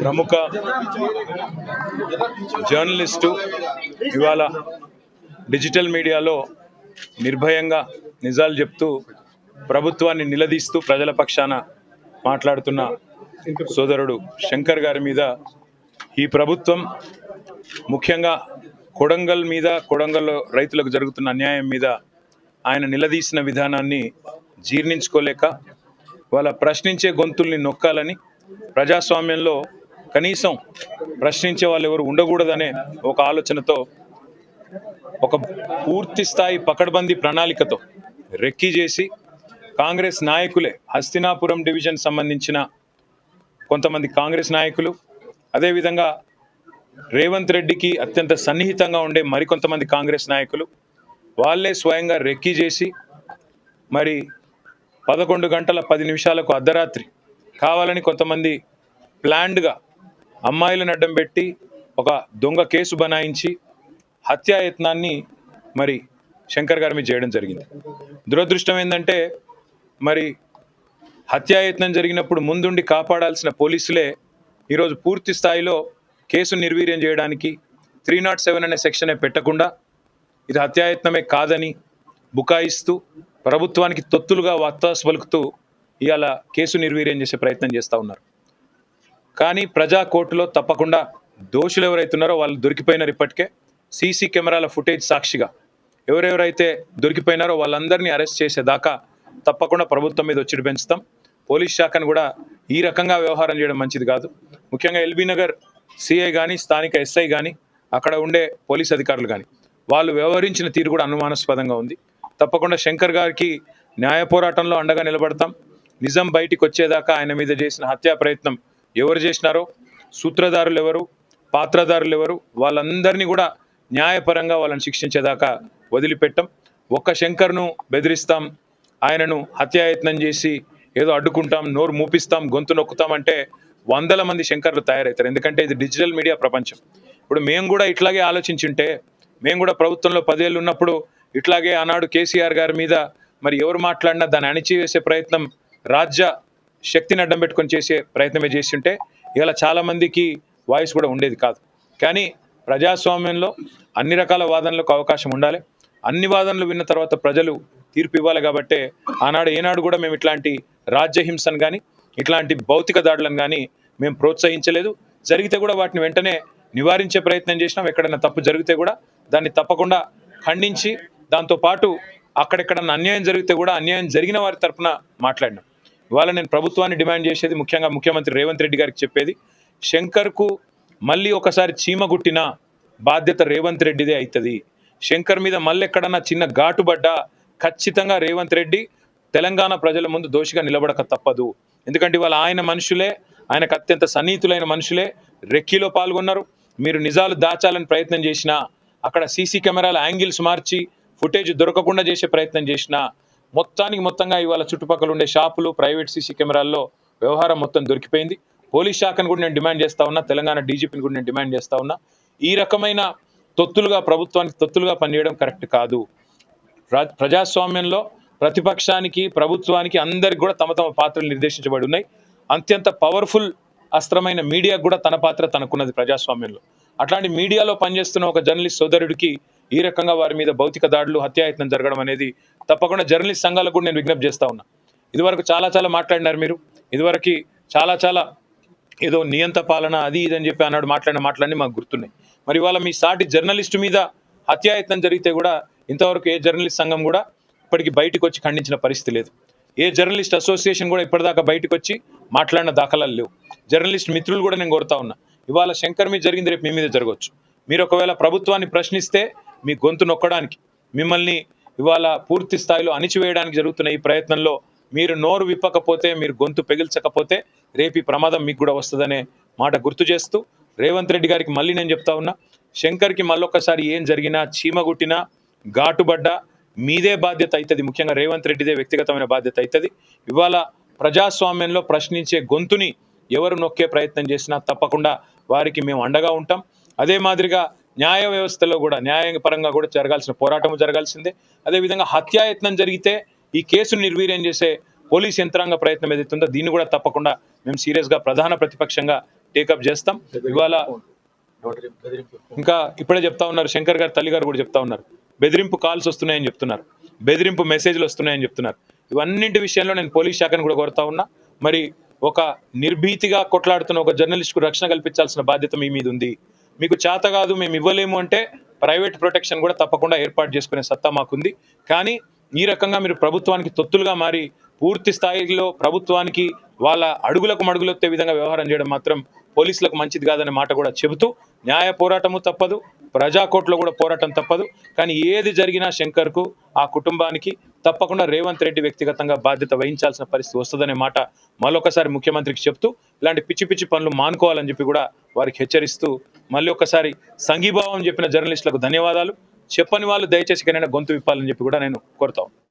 ప్రముఖ జర్నలిస్టు ఇవాళ డిజిటల్ మీడియాలో నిర్భయంగా నిజాలు చెప్తూ ప్రభుత్వాన్ని నిలదీస్తూ ప్రజల పక్షాన మాట్లాడుతున్న సోదరుడు శంకర్ గారి మీద ఈ ప్రభుత్వం ముఖ్యంగా కొడంగల్ రైతులకు జరుగుతున్న అన్యాయం మీద ఆయన నిలదీసిన విధానాన్ని జీర్ణించుకోలేక వాళ్ళ ప్రశ్నించే గొంతుల్ని నొక్కాలని, ప్రజాస్వామ్యంలో కనీసం ప్రశ్నించే వాళ్ళు ఎవరు ఉండకూడదనే ఒక ఆలోచనతో ఒక పూర్తి స్థాయి పకడ్బందీ ప్రణాళికతో రెక్కీ చేసి కాంగ్రెస్ నాయకులే, హస్తినాపురం డివిజన్ సంబంధించిన కొంతమంది కాంగ్రెస్ నాయకులు, అదేవిధంగా రేవంత్ రెడ్డికి అత్యంత సన్నిహితంగా ఉండే మరికొంతమంది కాంగ్రెస్ నాయకులు వాళ్ళే స్వయంగా రెక్కీ చేసి మరి 11 గంటల 10 నిమిషాలకు అర్ధరాత్రి కావాలని కొంతమంది ప్లాన్డ్గా అమ్మాయిలను అడ్డం పెట్టి ఒక దొంగ కేసు బనాయించి హత్యాయత్నాన్ని మరి శంకర్ గారి మీద చేయడం జరిగింది. దురదృష్టం ఏంటంటే మరి హత్యాయత్నం జరిగినప్పుడు ముందుండి కాపాడాల్సిన పోలీసులే ఈరోజు పూర్తి స్థాయిలో కేసు నిర్వీర్యం చేయడానికి 307 అనే సెక్షనే పెట్టకుండా ఇది హత్యాయత్నమే కాదని బుకాయిస్తూ ప్రభుత్వానికి తొత్తులుగా వత్తాసు పలుకుతూ ఇవాళ కేసు నిర్వీర్యం చేసే ప్రయత్నం చేస్తూ ఉన్నారు. కానీ ప్రజా కోర్టులో తప్పకుండా దోషులు ఎవరైతున్నారో వాళ్ళు దొరికిపోయినారు. ఇప్పటికే సీసీ కెమెరాల ఫుటేజ్ సాక్షిగా ఎవరెవరైతే దొరికిపోయినారో వాళ్ళందరినీ అరెస్ట్ చేసేదాకా తప్పకుండా ప్రభుత్వం మీద ఒత్తిడి పెంచుతాం. పోలీస్ శాఖను కూడా ఈ రకంగా వ్యవహారం చేయడం మంచిది కాదు. ముఖ్యంగా ఎల్బీ నగర్ సిఐ కానీ, స్థానిక ఎస్ఐ కానీ, అక్కడ ఉండే పోలీస్ అధికారులు కానీ వాళ్ళు వ్యవహరించిన తీరు కూడా అనుమానాస్పదంగా ఉంది. తప్పకుండా శంకర్ గారికి న్యాయ పోరాటంలో అండగా నిలబడతాం. నిజం బయటికి వచ్చేదాకా ఆయన మీద చేసిన హత్యా ప్రయత్నం ఎవరు చేసినారో, సూత్రధారులు ఎవరు, పాత్రధారులు ఎవరు, వాళ్ళందరినీ కూడా న్యాయపరంగా వాళ్ళని శిక్షించేదాకా వదిలిపెట్టాం. ఒక్క శంకర్ను బెదిరిస్తాం, ఆయనను హత్యాయత్నం చేసి ఏదో అడ్డుకుంటాం, నోరు మూపిస్తాం, గొంతు నొక్కుతామంటే 100 మంది శంకర్లు తయారవుతారు. ఎందుకంటే ఇది డిజిటల్ మీడియా ప్రపంచం. ఇప్పుడు మేము కూడా ఇట్లాగే ఆలోచించుంటే, మేము కూడా ప్రభుత్వంలో 10 ఏళ్ళు ఉన్నప్పుడు ఇట్లాగే ఆనాడు కేసీఆర్ గారి మీద మరి ఎవరు మాట్లాడినా దాన్ని అణిచివేసే ప్రయత్నం, రాజ్య శక్తిని అడ్డం పెట్టుకొని చేసే ప్రయత్నమే చేసి ఉంటే ఇలా చాలామందికి వాయిస్ కూడా ఉండేది కాదు. కానీ ప్రజాస్వామ్యంలో అన్ని రకాల వాదనలకు అవకాశం ఉండాలి. అన్ని వాదనలు విన్న తర్వాత ప్రజలు తీర్పు ఇవ్వాలి. కాబట్టే ఆనాడు ఏనాడు కూడా మేము ఇట్లాంటి రాజ్యహింసను కానీ ఇట్లాంటి భౌతిక దాడులను కానీ మేము ప్రోత్సహించలేదు. జరిగితే కూడా వాటిని వెంటనే నివారించే ప్రయత్నం చేసినాం. ఎక్కడైనా తప్పు జరిగితే కూడా దాన్ని తప్పకుండా ఖండించి దాంతోపాటు అక్కడెక్కడన్నా అన్యాయం జరిగితే కూడా అన్యాయం జరిగిన వారి తరఫున మాట్లాడినాం. ఇవాళ నేను ప్రభుత్వాన్ని డిమాండ్ చేసేది, ముఖ్యంగా ముఖ్యమంత్రి రేవంత్ రెడ్డి గారికి చెప్పేది, శంకర్కు మళ్ళీ ఒకసారి చీమగుట్టిన బాధ్యత రేవంత్ రెడ్డిదే అవుతుంది. శంకర్ మీద మళ్ళీ ఎక్కడన్నా చిన్న ఘాటుబడ్డా ఖచ్చితంగా రేవంత్ రెడ్డి తెలంగాణ ప్రజల ముందు దోషిగా నిలబడక తప్పదు. ఎందుకంటే ఇవాళ ఆయన మనుషులే, ఆయనకు అత్యంత సన్నిహితులైన మనుషులే రెక్కీలో పాల్గొన్నారు. మీరు నిజాలు దాచాలని ప్రయత్నం చేసినా, అక్కడ సీసీ కెమెరాల యాంగిల్స్ మార్చి ఫుటేజ్ దొరకకుండా చేసే ప్రయత్నం చేసినా, మొత్తంగా ఇవాళ చుట్టుపక్కల ఉండే షాపులు, ప్రైవేట్ సీసీ కెమెరాల్లో వ్యవహారం మొత్తం దొరికిపోయింది. పోలీస్ శాఖను కూడా నేను డిమాండ్ చేస్తా ఉన్నా, తెలంగాణ డీజీపీని కూడా నేను డిమాండ్ చేస్తా ఉన్నా. ఈ రకమైన ప్రభుత్వానికి తొత్తులుగా పనిచేయడం కరెక్ట్ కాదు. ప్రజాస్వామ్యంలో ప్రతిపక్షానికి, ప్రభుత్వానికి అందరికి కూడా తమ పాత్రలు నిర్దేశించబడి ఉన్నాయి. అత్యంత పవర్ఫుల్ అస్త్రమైన మీడియాకు కూడా తన పాత్ర తనకున్నది ప్రజాస్వామ్యంలో. అట్లాంటి మీడియాలో పనిచేస్తున్న ఒక జర్నలిస్ట్ సోదరుడికి ఈ రకంగా వారి మీద భౌతిక దాడులు, హత్యాయత్నం జరగడం అనేది తప్పకుండా జర్నలిస్ట్ సంఘాలకు కూడా నేను విజ్ఞప్తి చేస్తా ఉన్నా. ఇదివరకు చాలా మాట్లాడినారు మీరు. ఇదివరకు చాలా ఏదో నియంత పాలన అది ఇదని చెప్పి అన్నాడు మాట్లాడిన మాటలన్నీ మాకు గుర్తున్నాయి. మరి ఇవాళ మీ సాటి జర్నలిస్టు మీద హత్యాయత్నం జరిగితే కూడా ఇంతవరకు ఏ జర్నలిస్ట్ సంఘం కూడా ఇప్పటికి బయటకు వచ్చి ఖండించిన పరిస్థితి లేదు. ఏ జర్నలిస్ట్ అసోసియేషన్ కూడా ఇప్పటిదాకా బయటకు వచ్చి మాట్లాడిన దాఖలాలు లేవు. జర్నలిస్ట్ మిత్రులు కూడా నేను కోరుతా ఉన్నా, ఇవాళ శంకర్ మీద జరిగింది రేపు మీ మీద జరగవచ్చు. మీరు ఒకవేళ ప్రభుత్వాన్ని ప్రశ్నిస్తే మీ గొంతు నొక్కడానికి, మిమ్మల్ని ఇవాళ పూర్తి స్థాయిలో అణిచివేయడానికి జరుగుతున్న ఈ ప్రయత్నంలో మీరు నోరు విప్పకపోతే, మీరు గొంతు పెగిల్చకపోతే రేపు ఈ ప్రమాదం మీకు కూడా వస్తుందనే మాట గుర్తు చేస్తూ రేవంత్ రెడ్డి గారికి మళ్ళీ నేను చెప్తా ఉన్నా, శంకర్కి మళ్ళొక్కసారి ఏం జరిగినా, చీమగుట్టినా, ఘాటుబడ్డా మీదే బాధ్యత అవుతుంది. ముఖ్యంగా రేవంత్ రెడ్డిదే వ్యక్తిగతమైన బాధ్యత అవుతుంది. ఇవాళ ప్రజాస్వామ్యంలో ప్రశ్నించే గొంతుని ఎవరు నొక్కే ప్రయత్నం చేసినా తప్పకుండా వారికి మేము అండగా ఉంటాం. అదే మాదిరిగా న్యాయ వ్యవస్థలో కూడా న్యాయపరంగా కూడా జరగాల్సిన పోరాటం జరగాల్సిందే. అదేవిధంగా హత్యాయత్నం జరిగితే ఈ కేసును నిర్వీర్యం చేసే పోలీస్ యంత్రాంగ ప్రయత్నం ఏదైతుందో దీన్ని కూడా తప్పకుండా మేము సీరియస్గా ప్రధాన ప్రతిపక్షంగా టేకప్ చేస్తాం. ఇవాళ ఇంకా ఇప్పుడే చెప్తా ఉన్నారు, శంకర్ గారు తల్లి గారు కూడా చెప్తా ఉన్నారు, బెదిరింపు కాల్స్ వస్తున్నాయని చెప్తున్నారు, బెదిరింపు మెసేజ్లు వస్తున్నాయని చెప్తున్నారు. ఇవన్నింటి విషయంలో నేను పోలీస్ శాఖను కూడా కోరుతా ఉన్నా. మరి ఒక నిర్భీతిగా కొట్లాడుతున్న ఒక జర్నలిస్ట్కు రక్షణ కల్పించాల్సిన బాధ్యత మీ మీద ఉంది. మీకు చేత కాదు, మేము ఇవ్వలేము అంటే ప్రైవేట్ ప్రొటెక్షన్ కూడా తప్పకుండా ఏర్పాటు చేసుకునే సత్తా మాకుంది. కానీ ఈ రకంగా మీరు ప్రభుత్వానికి తొత్తులుగా మారి పూర్తి స్థాయిలో ప్రభుత్వానికి వాళ్ళ అడుగులకు మడుగులొత్తే విధంగా వ్యవహారం చేయడం మాత్రం పోలీసులకు మంచిది కాదనే మాట కూడా చెబుతూ, న్యాయ పోరాటము తప్పదు, ప్రజాకోర్టులో కూడా పోరాటం తప్పదు. కానీ ఏది జరిగినా శంకర్కు, ఆ కుటుంబానికి తప్పకుండా రేవంత్ రెడ్డి వ్యక్తిగతంగా బాధ్యత వహించాల్సిన పరిస్థితి వస్తుందనే మాట మళ్ళొకసారి ముఖ్యమంత్రికి చెప్తూ, ఇలాంటి పిచ్చి పిచ్చి పనులు మానుకోవాలని చెప్పి కూడా వారికి హెచ్చరిస్తూ, మళ్ళీ ఒకసారి సంఘీభావం చెప్పిన జర్నలిస్టులకు ధన్యవాదాలు. చెప్పని వాళ్ళు దయచేసి కనైనా గొంతు విప్పాలని చెప్పి కూడా నేను కోరుతాను.